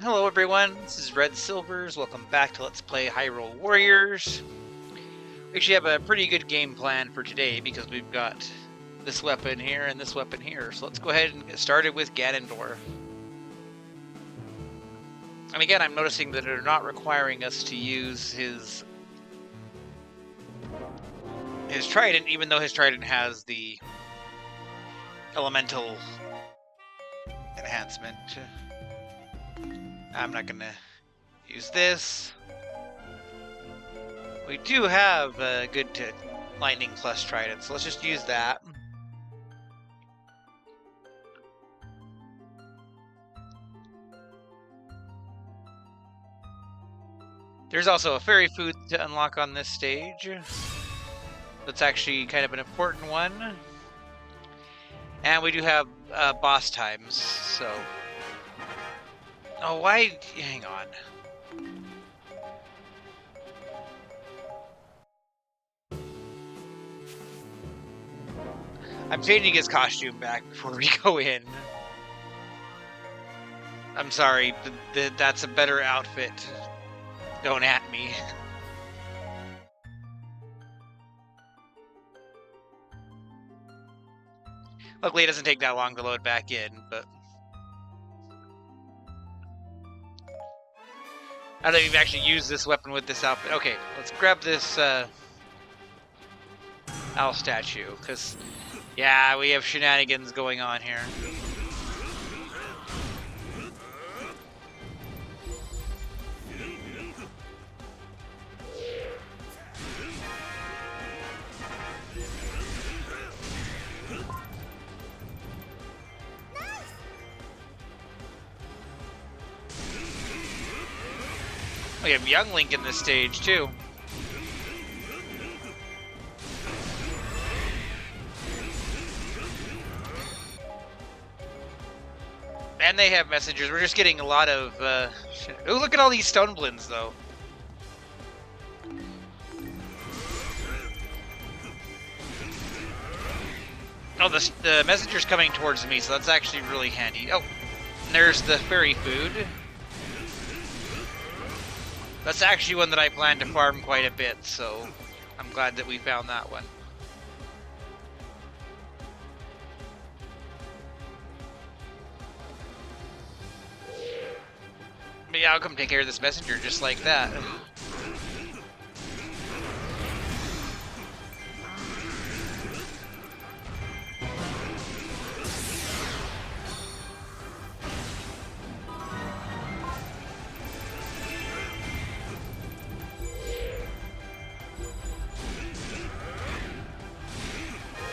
Hello everyone, this is Red Silvers. Welcome back to Let's Play Hyrule Warriors. We actually have a pretty good game plan for today because we've got this weapon here and this weapon here. So let's go ahead and get started with Ganondorf. And again, I'm noticing that they're not requiring us to use his trident, even though his trident has the elemental enhancement. I'm not gonna use this. We do have a good lightning plus trident, so let's just use that. There's also a fairy food to unlock on this stage. That's actually kind of an important one. And we do have boss times, so... Oh, why? Hang on. I'm changing his costume back before we go in. I'm sorry, that's a better outfit. Don't at me. Luckily, it doesn't take that long to load back in, but... I don't think we've actually used this weapon with this outfit. Okay, let's grab this owl statue, because, yeah, we have shenanigans going on here. We have Young Link in this stage, too. And they have messengers. We're just getting a lot of... Oh, look at all these stone blends, though. Oh, the messenger's coming towards me, so that's actually really handy. Oh, and there's the fairy food. That's actually one that I plan to farm quite a bit, so I'm glad that we found that one. But yeah, I'll come take care of this messenger just like that.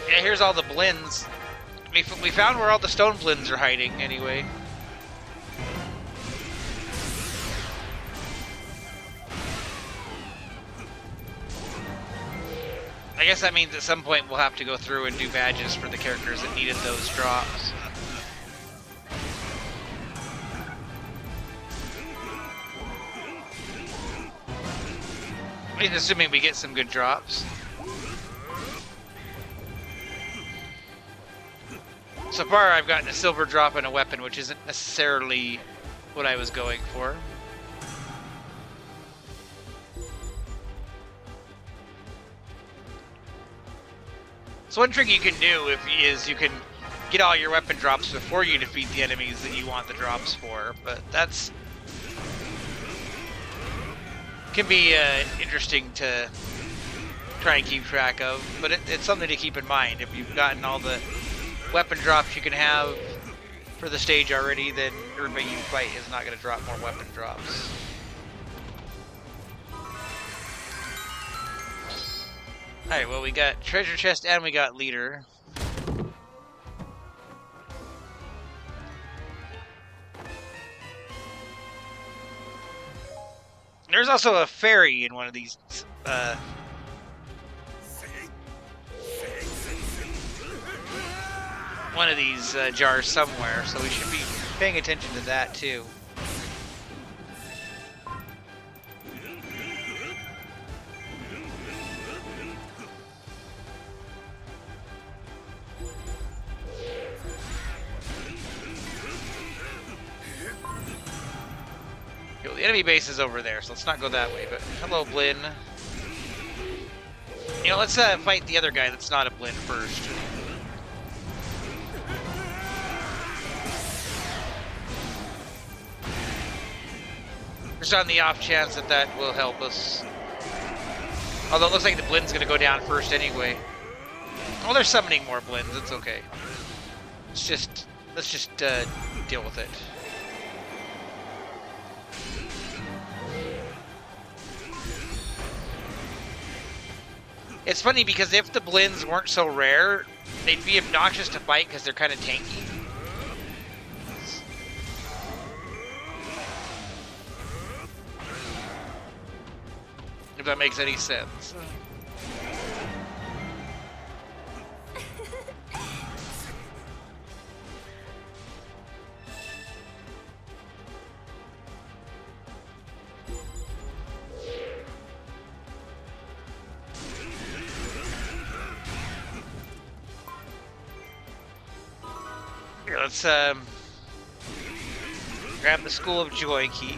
Yeah, here's all the blends. We found where all the stone blends are hiding, anyway. I guess that means at some point we'll have to go through and do badges for the characters that needed those drops. I mean, assuming we get some good drops. So far, I've gotten a silver drop and a weapon, which isn't necessarily what I was going for. So one trick you can do is you can get all your weapon drops before you defeat the enemies that you want the drops for, but that's can be interesting to try and keep track of, but it's something to keep in mind. If you've gotten all the weapon drops you can have for the stage already, then everybody you fight is not going to drop more weapon drops. Alright, well, we got treasure chest and we got leader. There's also a fairy in one of these jars somewhere, so we should be paying attention to that too. The enemy base is over there, so let's not go that way. But hello, Blinn. You know, let's fight the other guy that's not a Blinn first. Just on the off chance that that will help us. Although it looks like the Blinn's going to go down first anyway. Oh, they're summoning more Blinns. It's okay. Let's just deal with it. It's funny because if the Blinns weren't so rare, they'd be obnoxious to fight because they're kind of tanky. If that makes any sense. Here, let's grab the School of Joy key.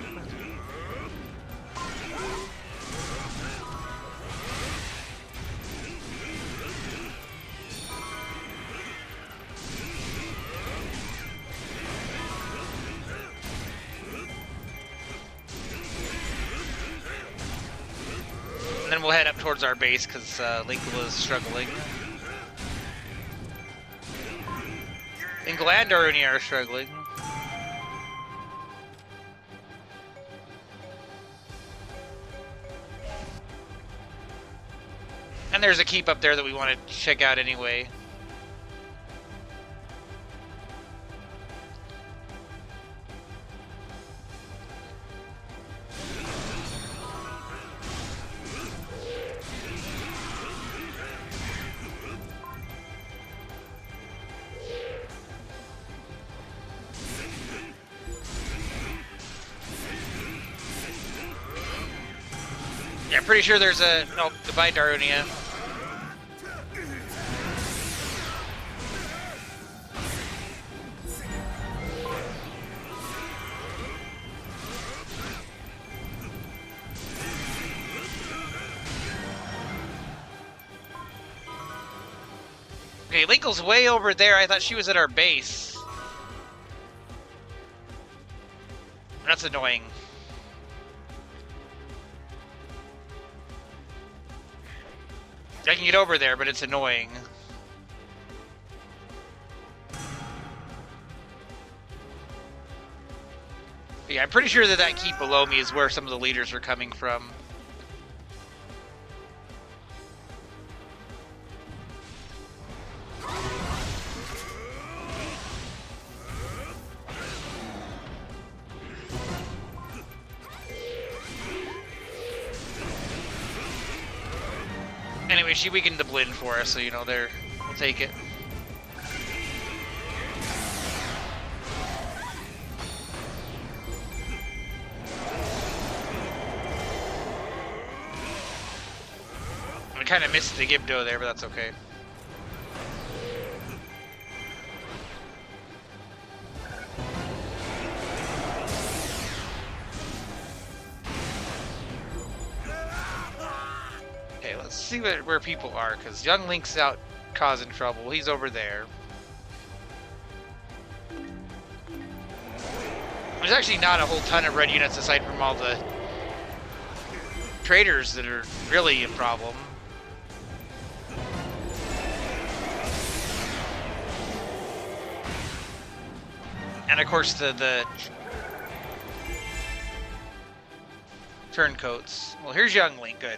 And then we'll head up towards our base because Linkle is struggling. And Glandaruni are struggling. And there's a keep up there that we want to check out anyway. Yeah, I'm pretty sure there's a... Oh, goodbye, Darunia. Okay, Linkle's way over there. I thought she was at our base. That's annoying. I can get over there, but it's annoying. But yeah, I'm pretty sure that that keep below me is where some of the leaders are coming from. Anyway, she weakened the Blinn for us, so you know, we'll take it. I kind of missed the Gibdo there, but that's okay. Okay, let's see where people are, because young Link's out causing trouble. He's over there. There's actually not a whole ton of red units aside from all the traders that are really a problem. And of course the turncoats. Well, here's young Link. Good.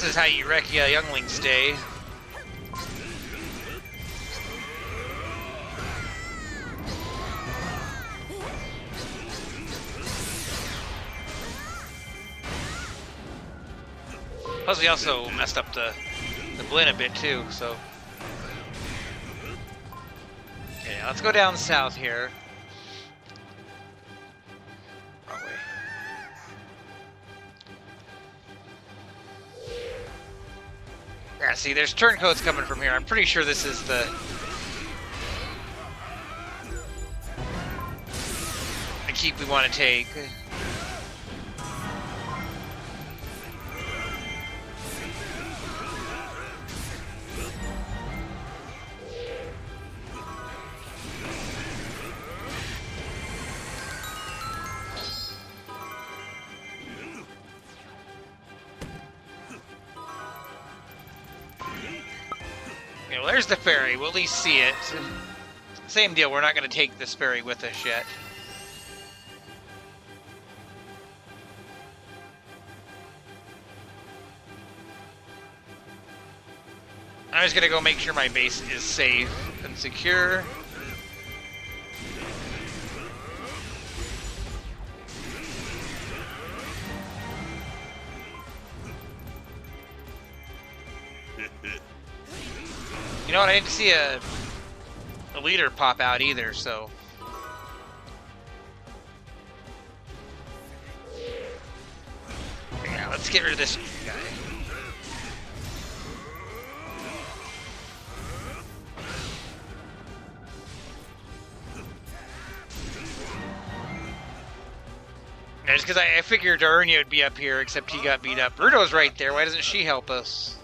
is how you wreck a youngling's day. Plus, we also messed up the blend a bit too, so. Okay, let's go down south here. Wrong way. Yeah, see, there's turncoats coming from here. I'm pretty sure this is the keep we want to take. Okay, well, there's the ferry. We'll at least see it. Same deal. We're not going to take this ferry with us yet. I'm just gonna go make sure my base is safe and secure. You know what? I didn't see a leader pop out either, so. Yeah, let's get rid of this guy. Just because I figured Arnya would be up here, except he got beat up. Ruto's right there. Why doesn't she help us?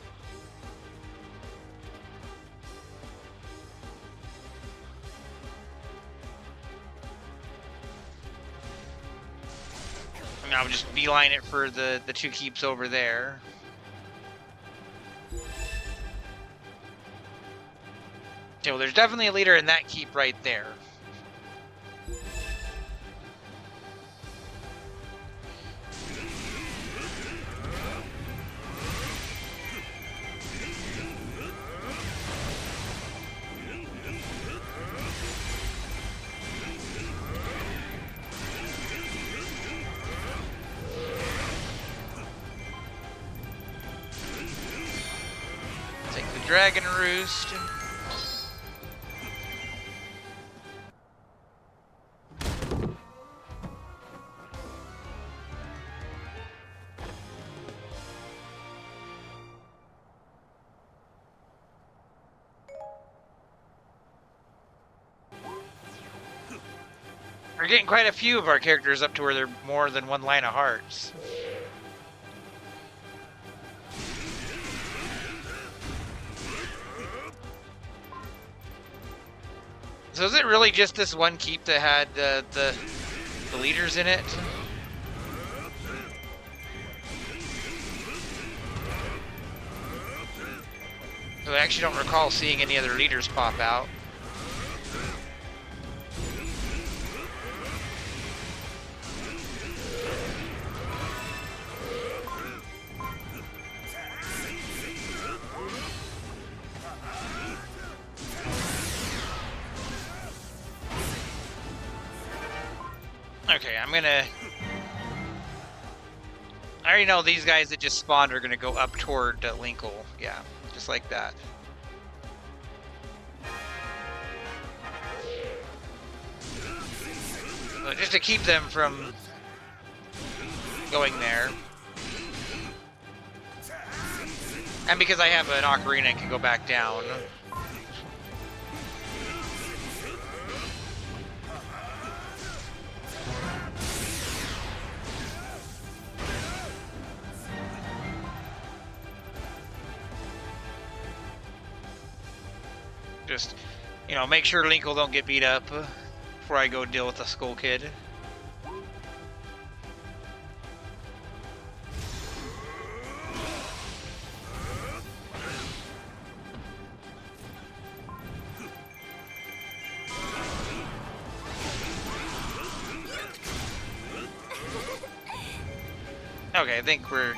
I mean, I'll just beeline it for the two keeps over there. Okay, well, there's definitely a leader in that keep right there. Dragon Roost. We're getting quite a few of our characters up to where they're more than one line of hearts. So is it really just this one keep that had the leaders in it? So I actually don't recall seeing any other leaders pop out. Okay, I'm gonna... I already know these guys that just spawned are gonna go up toward Linkle. Yeah, just like that. But just to keep them from going there. And because I have an ocarina and can go back down. Just, you know, make sure Linkle don't get beat up before I go deal with the Skull Kid. Okay, I think we're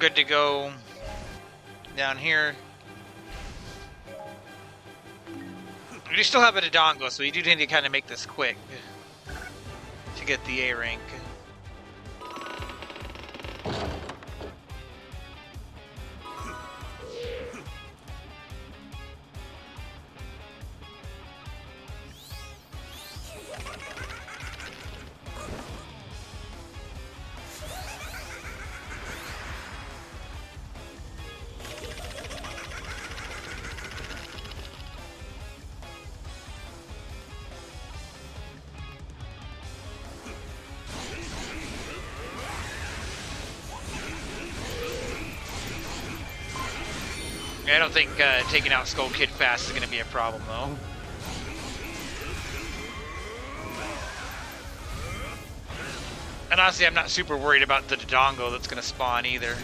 good to go down here. We still have a Dodongo, so we do need to kind of make this quick to get the A rank. I don't think taking out Skull Kid fast is going to be a problem, though. And honestly, I'm not super worried about the Dodongo that's going to spawn either.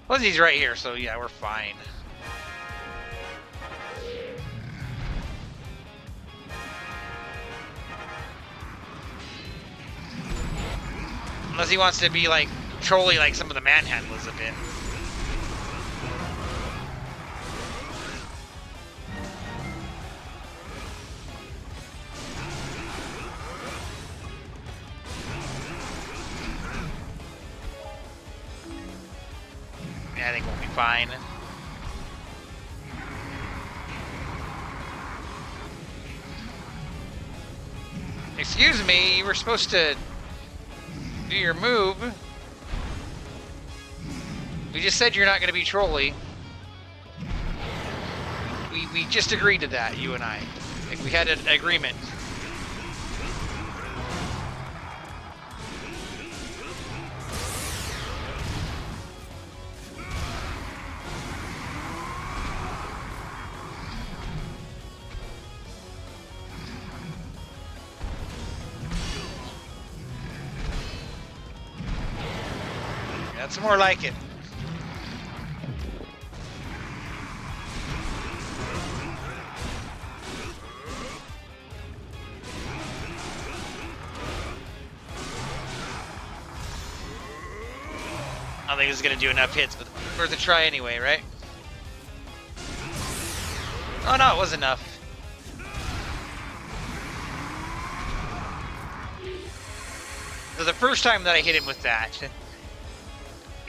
Well, he's right here, so yeah, we're fine. Unless he wants to be like trolly like some of the manhandlers a bit. Yeah, I think we'll be fine. Excuse me, you were supposed to do your move. We just said you're not going to be trolly. We just agreed to that, you and I. Like, we had an agreement. That's more like it. I don't think this is going to do enough hits, but worth a try anyway, right? Oh no, it was enough. So the first time that I hit him with that,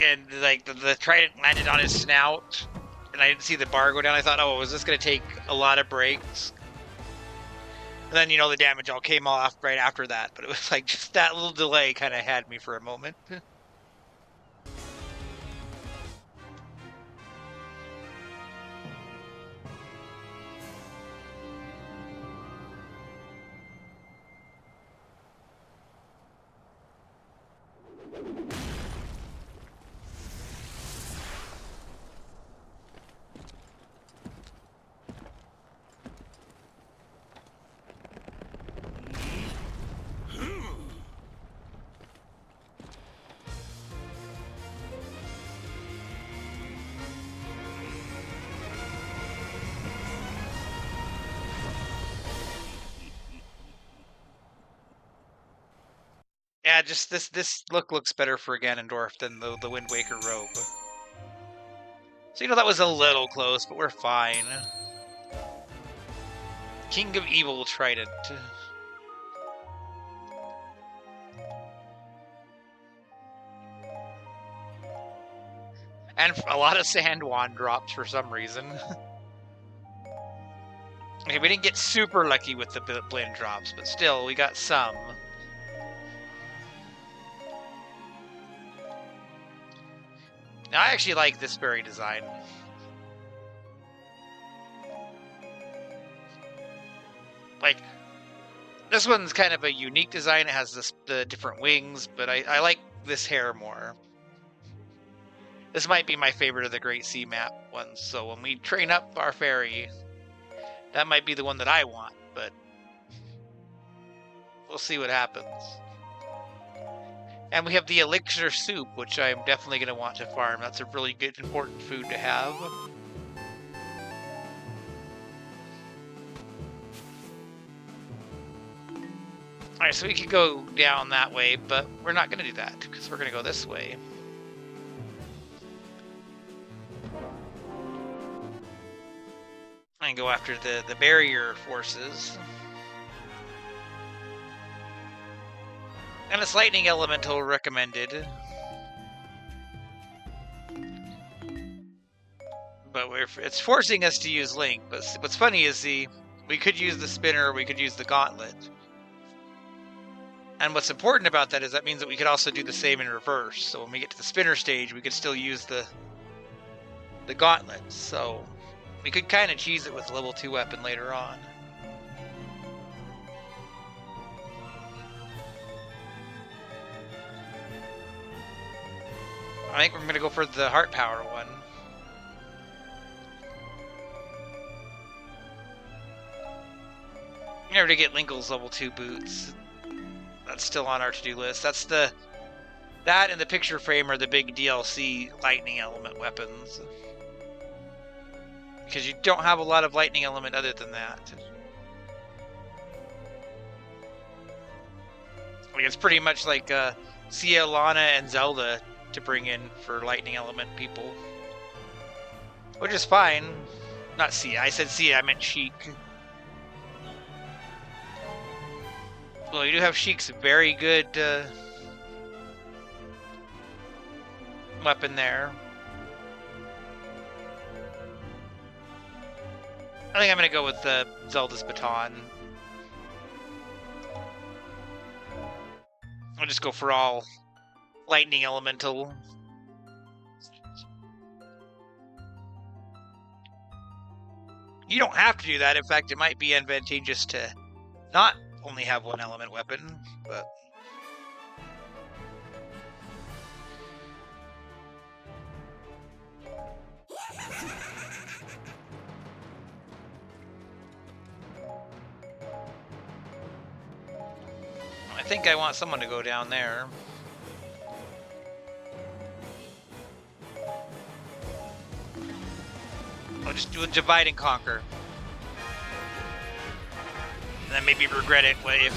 and like the trident landed on his snout, and I didn't see the bar go down, I thought, oh, was this going to take a lot of breaks? And then, you know, the damage all came off right after that, but it was like just that little delay kind of had me for a moment. Yeah, just this look looks better for Ganondorf than the Wind Waker robe. So, you know, that was a little close, but we're fine. King of Evil Trident. And a lot of Sand Wand drops for some reason. Okay, we didn't get super lucky with the blend drops, but still, we got some. Now, I actually like this berry design. Like, this one's kind of a unique design. It has the different wings, but I like this hair more. This might be my favorite of the Great Sea map ones, so when we train up our fairy, that might be the one that I want, but we'll see what happens. And we have the elixir soup, which I'm definitely going to want to farm. That's a really good, important food to have. Alright, so we could go down that way, but we're not going to do that, because we're going to go this way. And go after the barrier forces. And it's lightning elemental recommended. But it's forcing us to use Link. But what's funny is we could use the spinner, we could use the gauntlet. And what's important about that is that means that we could also do the same in reverse. So when we get to the spinner stage, we could still use the gauntlet. So we could kind of cheese it with level 2 weapon later on. I think we're going to go for the heart power one. Never to get Linkle's level 2 boots. That's still on our to-do list. That's that and the picture frame are the big DLC lightning element weapons. Because you don't have a lot of lightning element other than that. Like it's pretty much like Sia, Lana, and Zelda to bring in for lightning element people. Which is fine. Not Sia. I said Sia, I meant Sheik. Well, you do have Sheik's very good weapon there. I think I'm going to go with Zelda's baton. I'll just go for all lightning elemental. You don't have to do that. In fact, it might be advantageous to not only have one element weapon, but... I think I want someone to go down there. I'll just do a divide and conquer. And then maybe regret it if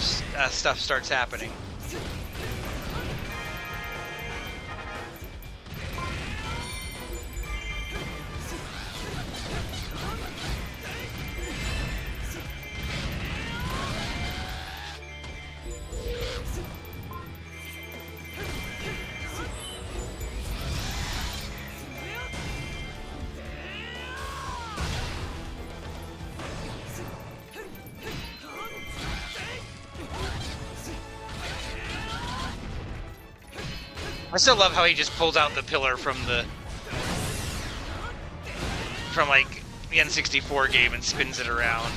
stuff starts happening. I still love how he just pulls out the pillar from like the N64 game and spins it around.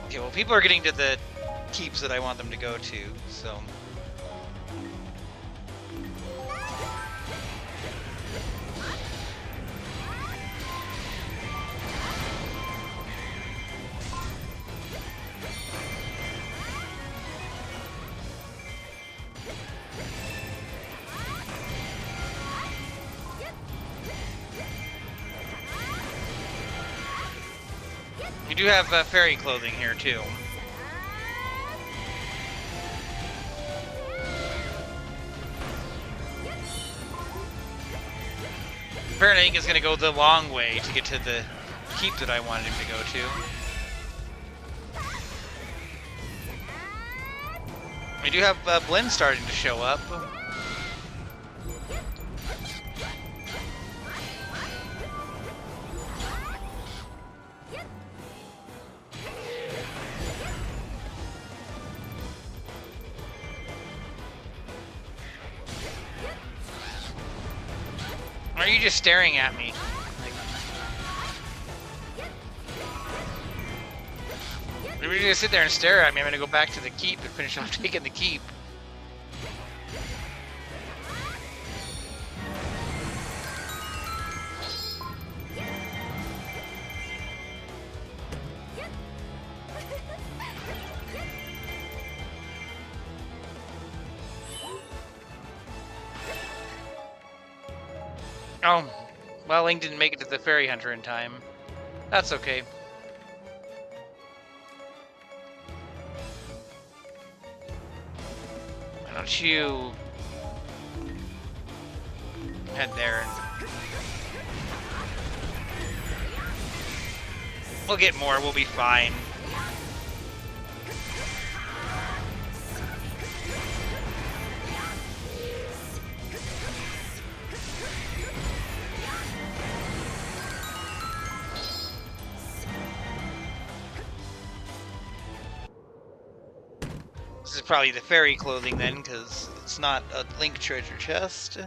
Okay, well, people are getting to the keeps that I want them to go to, so... We do have fairy clothing here, too. Apparently, I think it's going to go the long way to get to the keep that I wanted him to go to. We do have Blinn starting to show up. Are you just staring at me? Like, We're just gonna sit there and stare at me. I'm gonna go back to the keep and finish off taking the keep. Oh, well, Link didn't make it to the Fairy Hunter in time. That's okay. Why don't you head there and we'll get more, we'll be fine. This is probably the fairy clothing then, because it's not a Link treasure chest.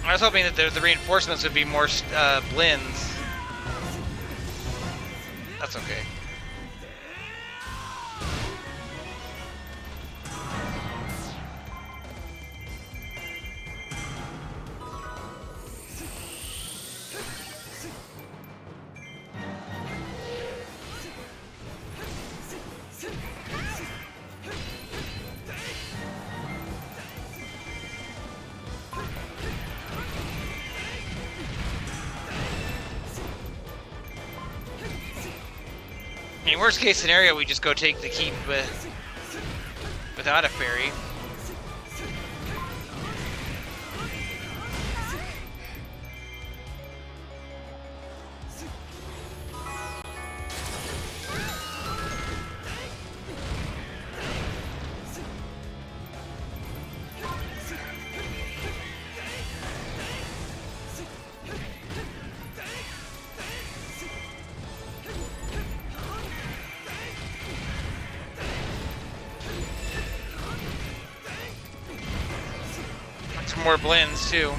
I was hoping that the reinforcements would be more blends. That's okay. I mean, worst case scenario, we just go take the keep without a fairy. More blends too.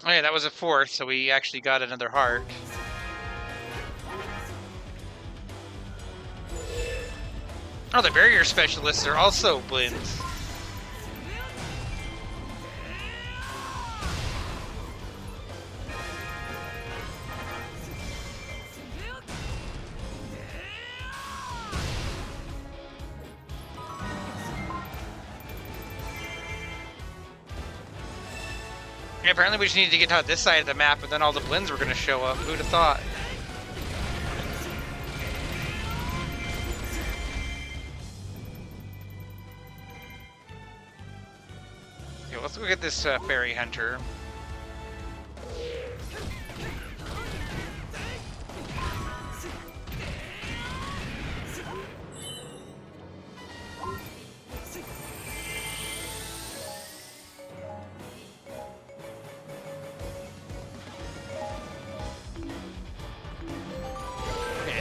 Oh yeah, that was a fourth, so we actually got another heart. Oh, the barrier specialists are also blends. Yeah, apparently we just needed to get to this side of the map, and then all the blends were going to show up. Who'd have thought? Okay, let's go get this fairy hunter.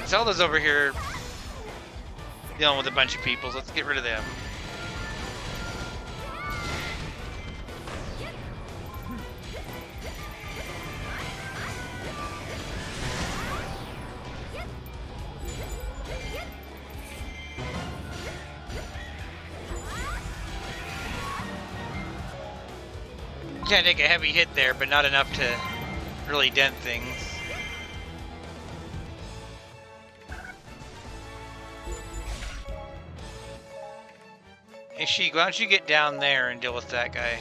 Zelda's over here dealing with a bunch of people, so let's get rid of them. Can't take a heavy hit there, but not enough to really dent things. Hey Sheik, why don't you get down there and deal with that guy?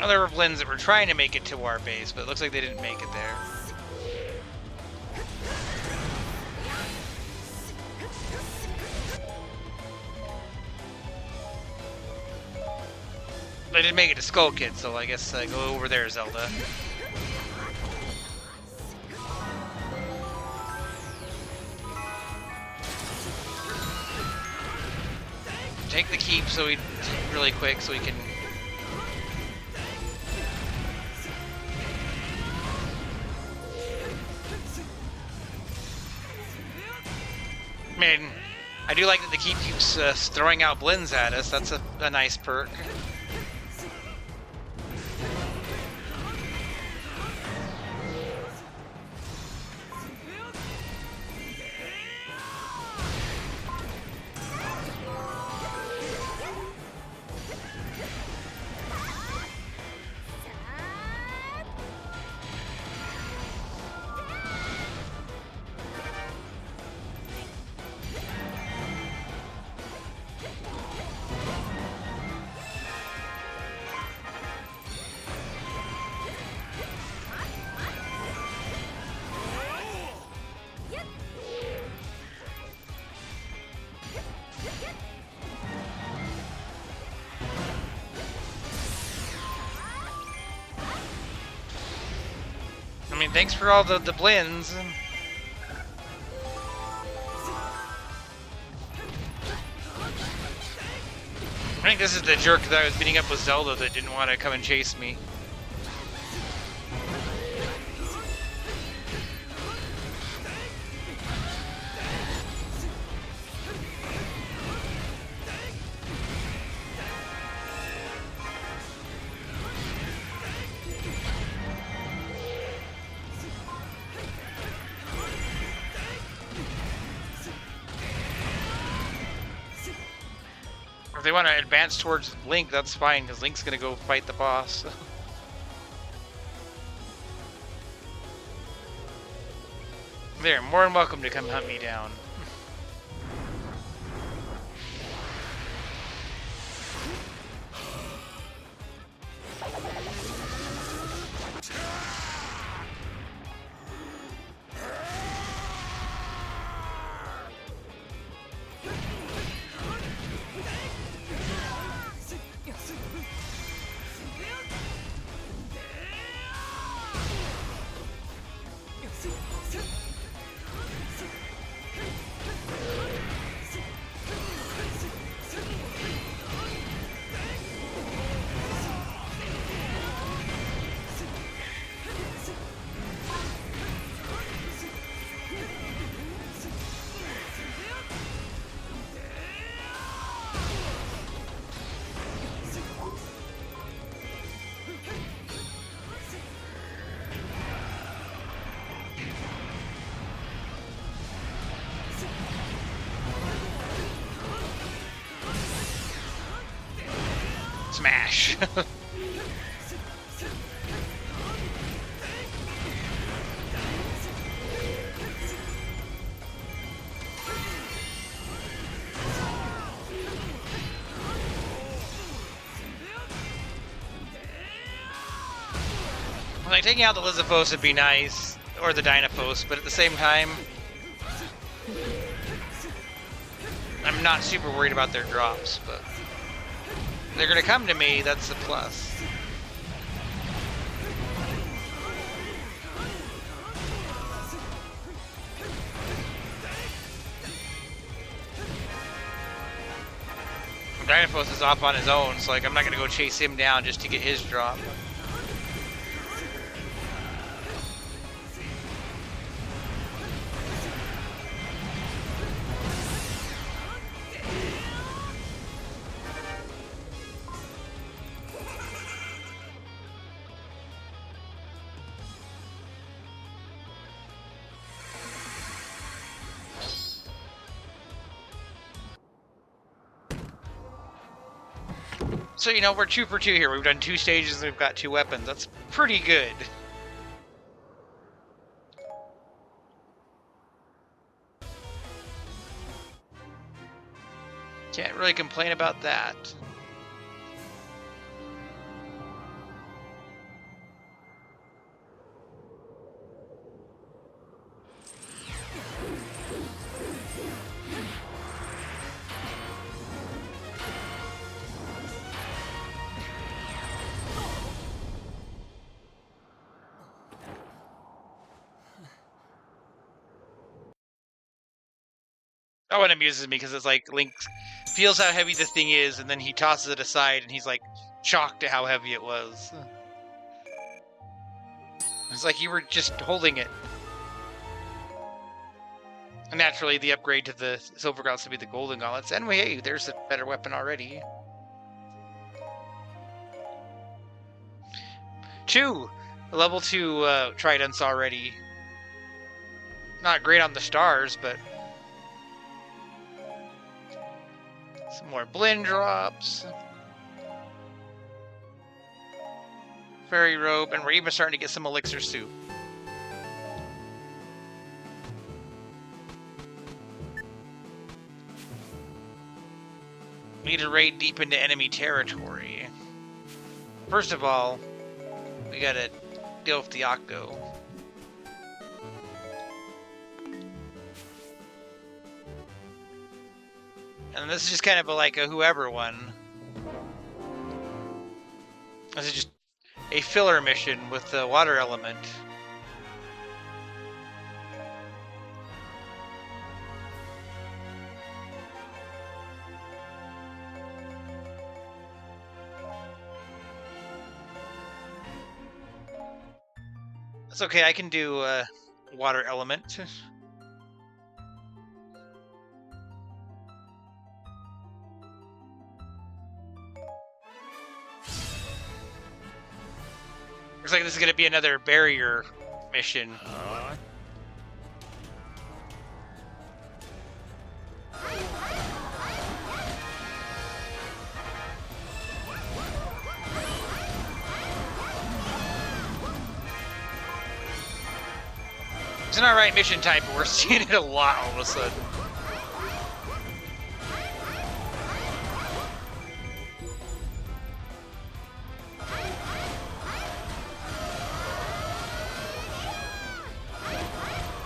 there were blends that were trying to make it to our base, but it looks like they didn't make it there. They didn't make it to Skull Kid, so I guess go over there, Zelda. Take the keep so we really quick so we can. Man, I do like that the keep keeps throwing out blends at us. That's a nice perk. I mean, thanks for all the blends. I think this is the jerk that I was beating up with Zelda that didn't want to come and chase me. If they want to advance towards Link, that's fine, because Link's going to go fight the boss. They're more than welcome to come hunt me down. Smash. Like, taking out the Lizafos would be nice, or the Dynaphos, but at the same time, I'm not super worried about their drops, but they're gonna come to me, that's a plus. Dynaphos is off on his own, so like I'm not gonna go chase him down just to get his drop. So, you know, we're 2 for 2 here. We've done 2 stages and we've got 2 weapons. That's pretty good. Can't really complain about that. That one amuses me because it's like Link feels how heavy the thing is, and then he tosses it aside, and he's like shocked at how heavy it was. It's like you were just holding it. And naturally, the upgrade to the Silver Gauntlets to be the Golden Gauntlets. Anyway, hey, there's a better weapon already. 2! Level 2 tridents already. Not great on the stars, but... some more blend drops. Fairy robe, and we're even starting to get some elixir soup. We need to raid deep into enemy territory. First of all, we gotta deal with the Octo. And this is just kind of like a whoever one. This is just a filler mission with the water element. That's okay, I can do water element. Looks like this is going to be another barrier mission. It's an alright mission type, but we're seeing it a lot all of a sudden.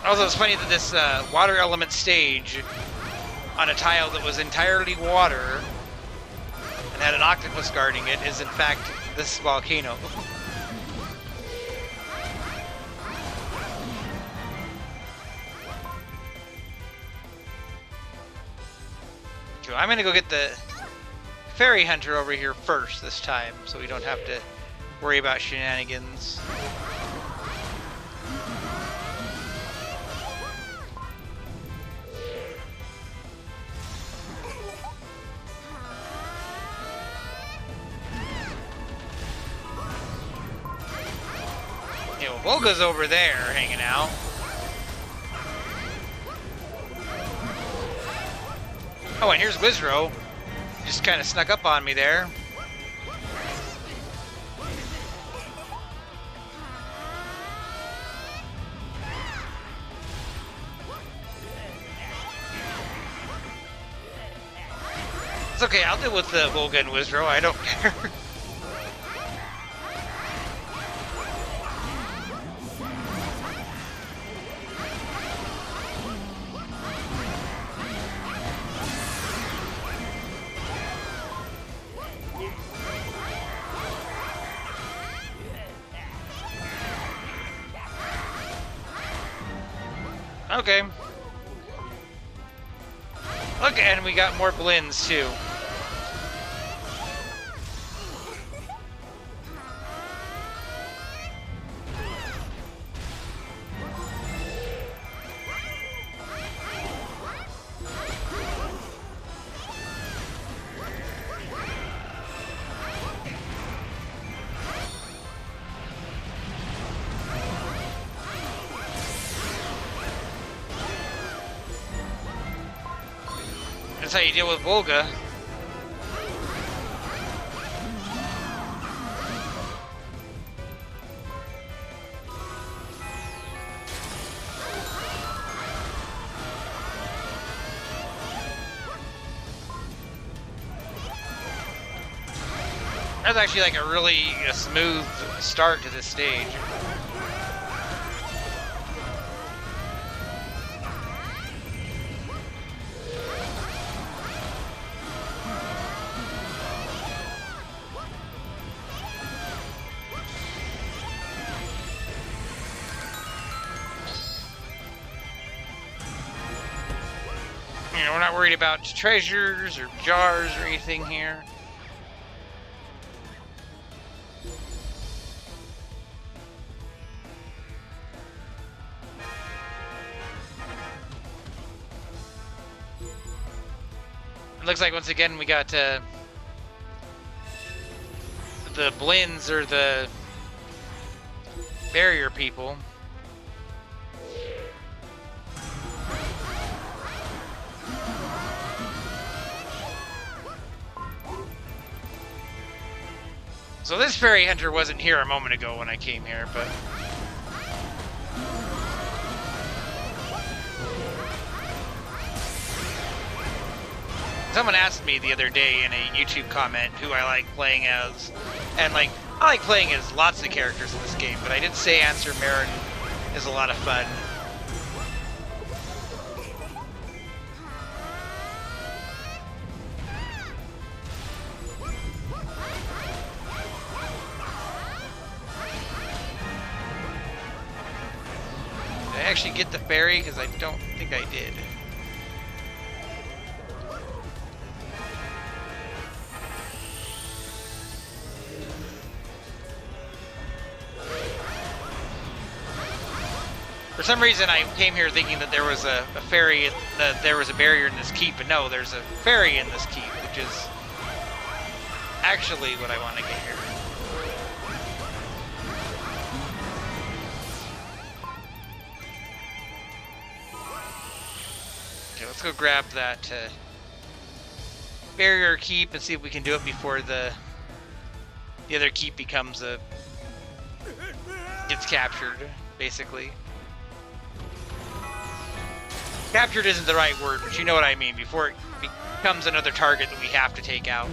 Also, it's funny that this water element stage on a tile that was entirely water and had an octopus guarding it is in fact this volcano. So I'm gonna go get the fairy hunter over here first this time, so we don't have to worry about shenanigans. Volga's over there hanging out. Oh, and here's Wizro. Just kind of snuck up on me there. It's okay, I'll deal with the Volga and Wizro, I don't care. Okay. Look, and we got more blends too. That's how you deal with Volga. That's actually like a really smooth start to this stage. You know, we're not worried about treasures or jars or anything here. It looks like once again we got the Blins or the barrier people. So this fairy hunter wasn't here a moment ago when I came here, but someone asked me the other day in a YouTube comment who I like playing as, and like I like playing as lots of characters in this game, but I did say Answer Marin is a lot of fun. Did I actually get the fairy? Because I don't think I did. For some reason, I came here thinking that there was a fairy, that there was a barrier in this keep, but no, there's a fairy in this keep, which is actually what I want to get here. Okay, let's go grab that barrier keep and see if we can do it before the other keep becomes gets captured, basically. Captured isn't the right word, but you know what I mean, before it becomes another target that we have to take out.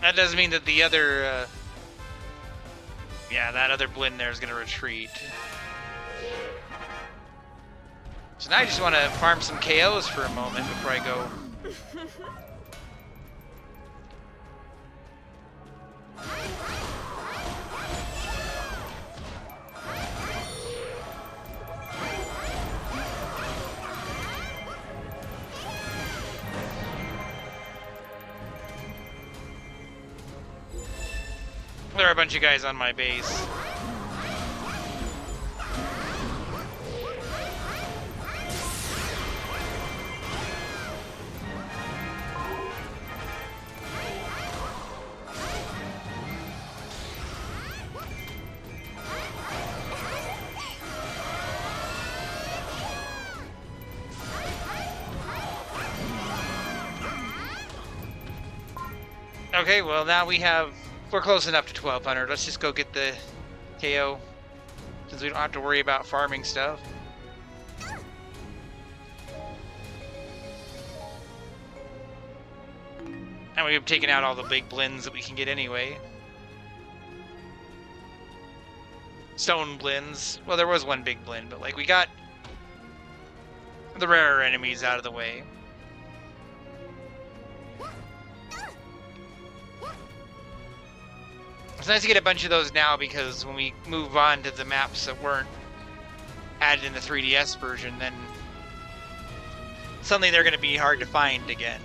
That doesn't mean that the other, yeah, that other Blinn there is going to retreat. So now I just want to farm some KOs for a moment before I go. There are a bunch of guys on my base. Okay, well now we're close enough to 1200. Let's just go get the KO, since we don't have to worry about farming stuff. And we've taken out all the big Blinns that we can get anyway. Stone Blinns. Well, there was one big Blinn, but like we got the rarer enemies out of the way. It's nice to get a bunch of those now, because when we move on to the maps that weren't added in the 3DS version, then suddenly they're going to be hard to find again.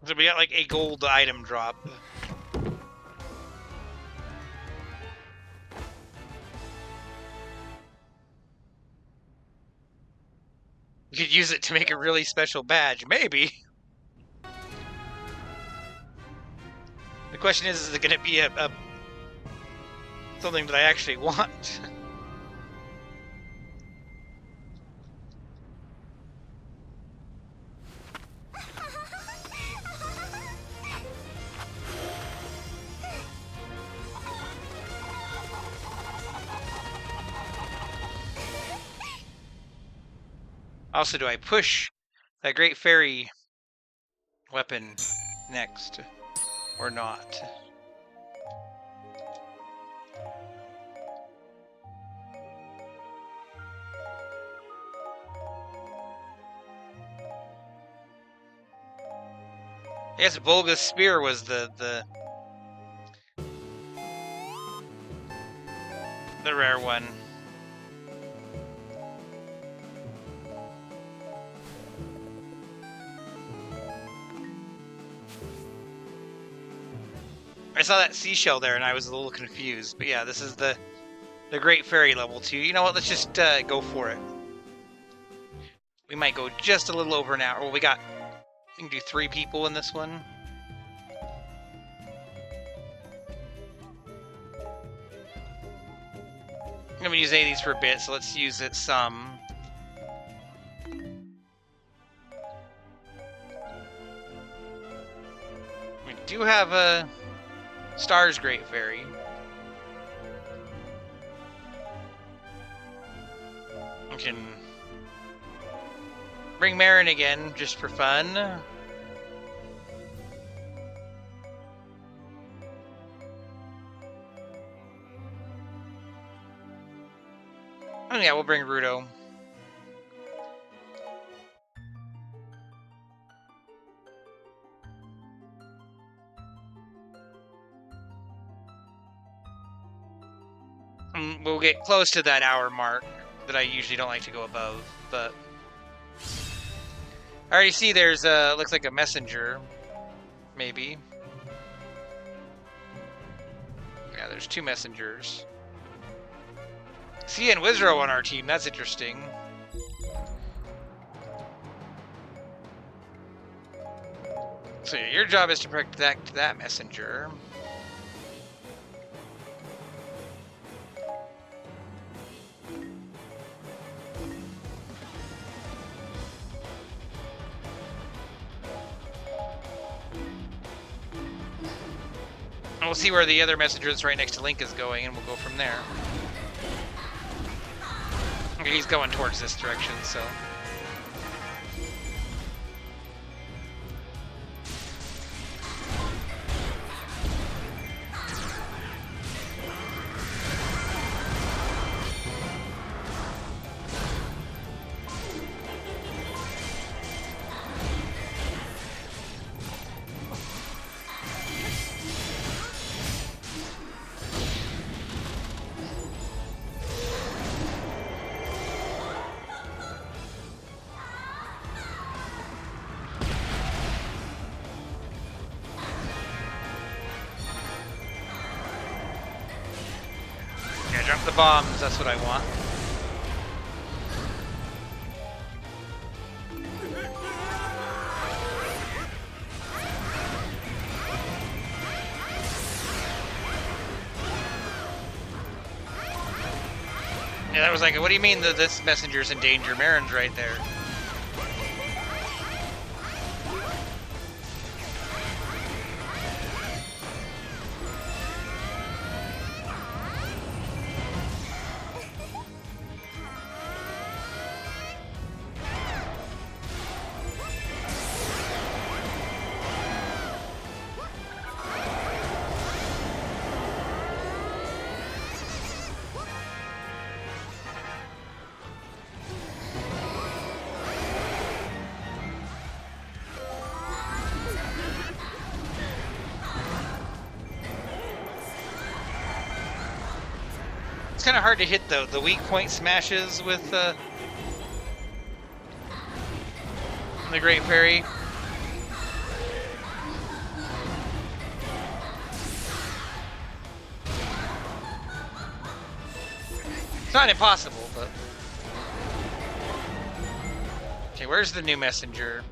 So we got like a gold item drop. You could use it to make a really special badge, maybe. The question is it going to be a something that I actually want? Also, do I push that Great Fairy weapon next or not? I guess Volga's Spear was the rare one. I saw that seashell there and I was a little confused. But yeah, this is the Great Fairy level 2. You know what? Let's just go for it. We might go just a little over an hour. Well, we can do 3 people in this one. I'm going to use any of these for a bit, so let's use it some. We do have a Star's Great Fairy. We can bring Marin again, just for fun. Oh yeah, we'll bring Rudo. We'll get close to that hour mark that I usually don't like to go above, but I already see there's looks like a messenger, maybe. Yeah, there's 2 messengers. Sia and Wizro on our team, that's interesting. So yeah, your job is to protect that messenger. We'll see where the other messenger that's right next to Link is going, and we'll go from there. Okay, he's going towards this direction, so... Drop the bombs, that's what I want. Yeah, that was like, what do you mean that this messenger's in danger? Marin's right there. It's kind of hard to hit the weak point smashes with the Great Fairy. not impossible, but... Okay, where's the new messenger?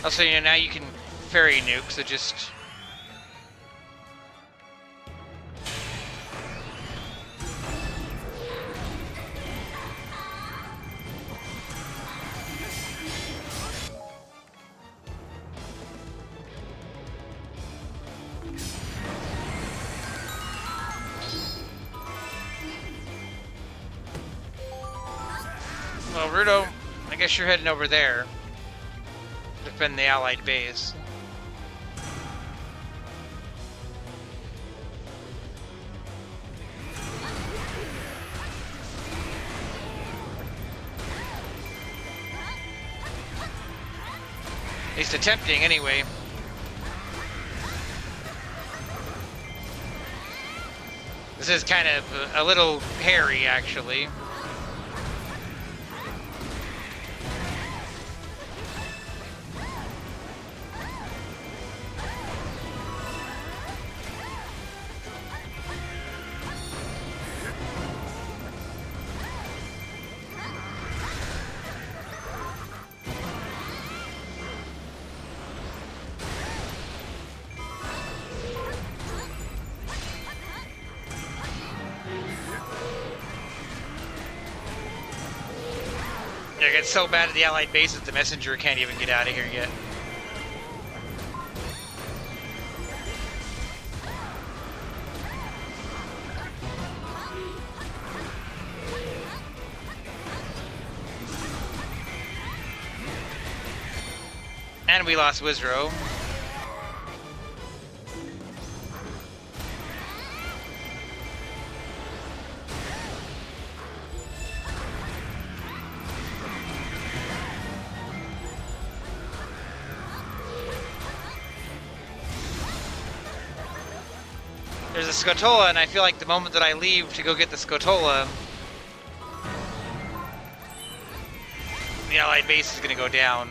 Also, you know, now you can fairy nuke, so just... Well, Rudo, I guess you're heading over there. Defend the allied base. At least attempting, anyway. This is kind of a little hairy, actually. It gets so bad at the allied base that the messenger can't even get out of here yet. And we lost Wizrow. There's a Scotola, and I feel like the moment that I leave to go get the Scotola, the allied base is going to go down.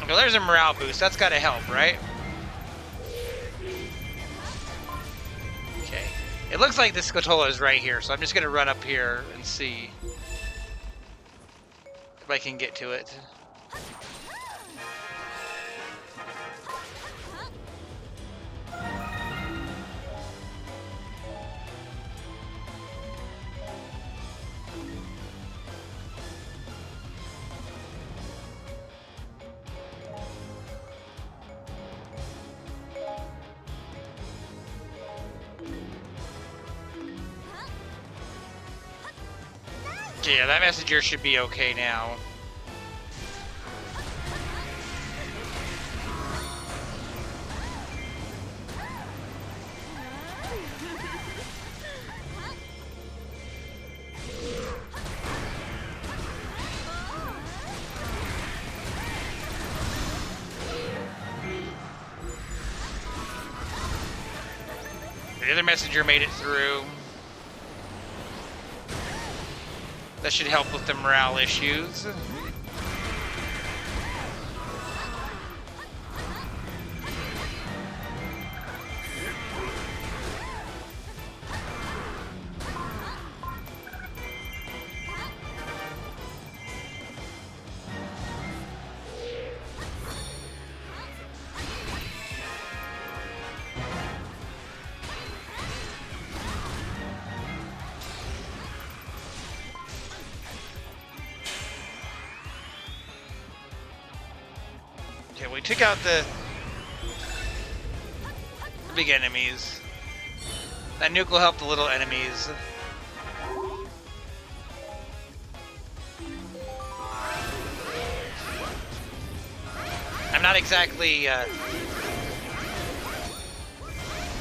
Well, there's a morale boost. That's got to help, right? Okay. It looks like the Scotola is right here, so I'm just going to run up here and see if I can get to it. Yeah, that messenger should be okay now. The other messenger made it through. That should help with the morale issues. Okay, we took out the big enemies. That nuke will help the little enemies. I'm not exactly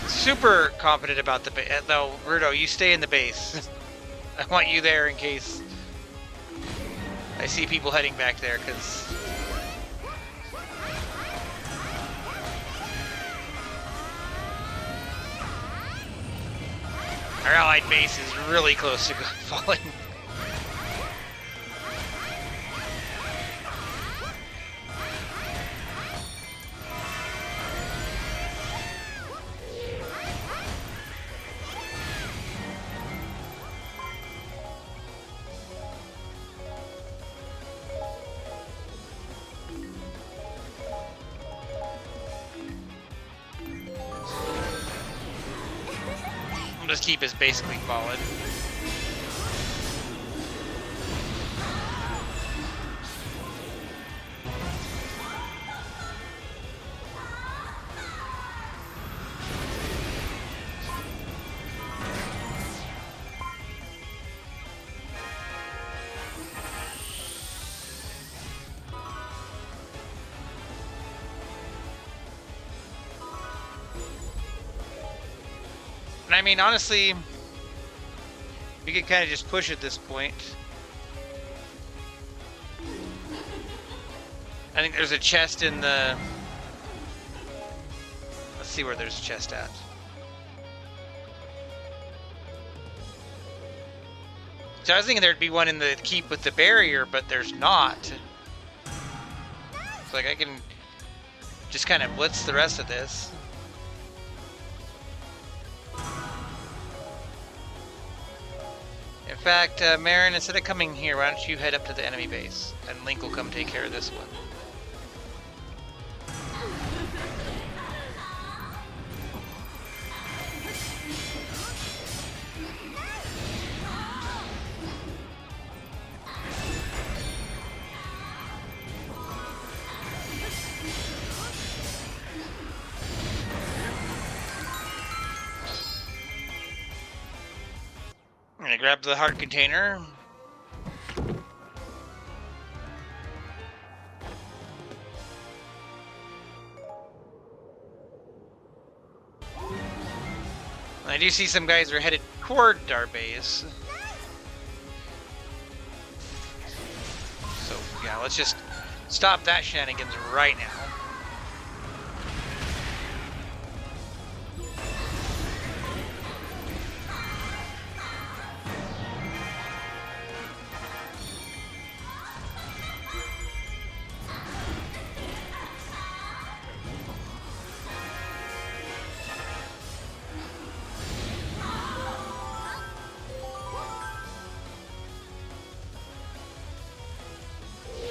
super confident about the base. No, Rudo, you stay in the base. I want you there in case I see people heading back there because our allied base is really close to falling. Just keep is basically fallen. And I mean, honestly, we could kind of just push at this point. I think there's a chest in the... Let's see where there's a chest at. So I was thinking there'd be one in the keep with the barrier, but there's not. It's like I can just kind of blitz the rest of this. In fact, Marin, instead of coming here, why don't you head up to the enemy base, and Link will come take care of this one. I'm gonna grab the heart container. I do see some guys are headed toward our base. So yeah, let's just stop that shenanigans right now.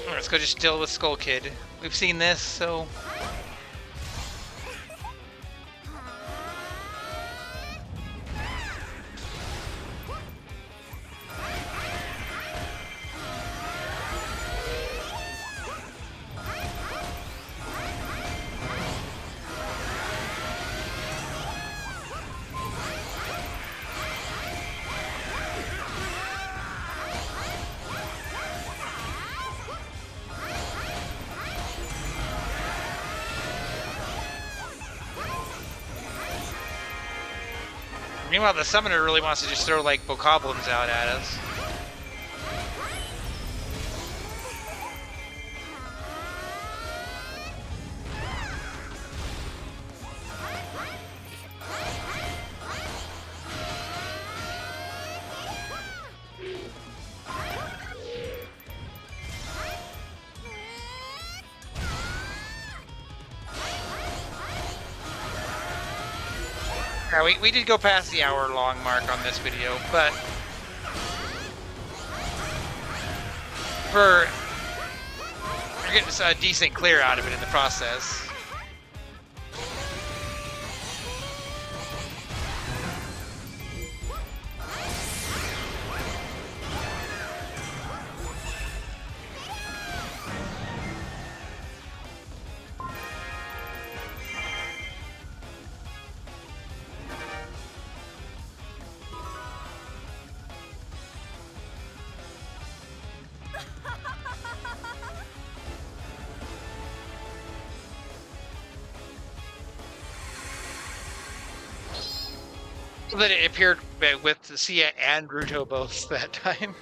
Let's go just deal with Skull Kid. We've seen this, so... Meanwhile, the summoner really wants to just throw, like, bokoblins out at us. Yeah, we did go past the hour-long mark on this video, but we're getting a decent clear out of it in the process. That it appeared with Sia and Ruto both that time.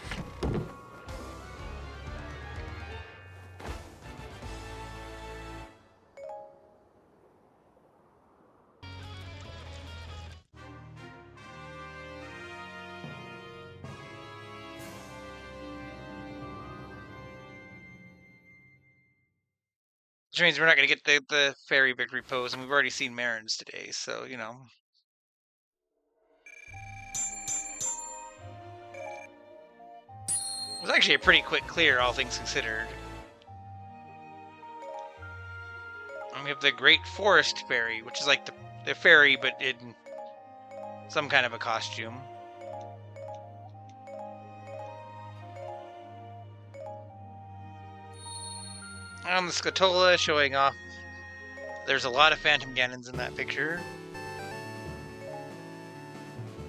Which means we're not going to get the fairy victory pose, and we've already seen Marin's today, so, you know. It was actually a pretty quick clear, all things considered. And we have the Great Forest Fairy, which is like the fairy, but in some kind of a costume. And the Scatola showing off. There's a lot of Phantom Ganons in that picture.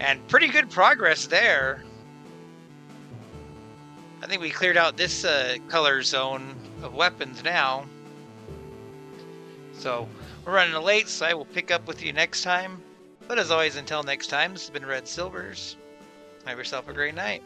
And pretty good progress there. I think we cleared out this color zone of weapons now. So we're running late, so I will pick up with you next time. But as always, until next time, this has been Red Silvers. Have yourself a great night.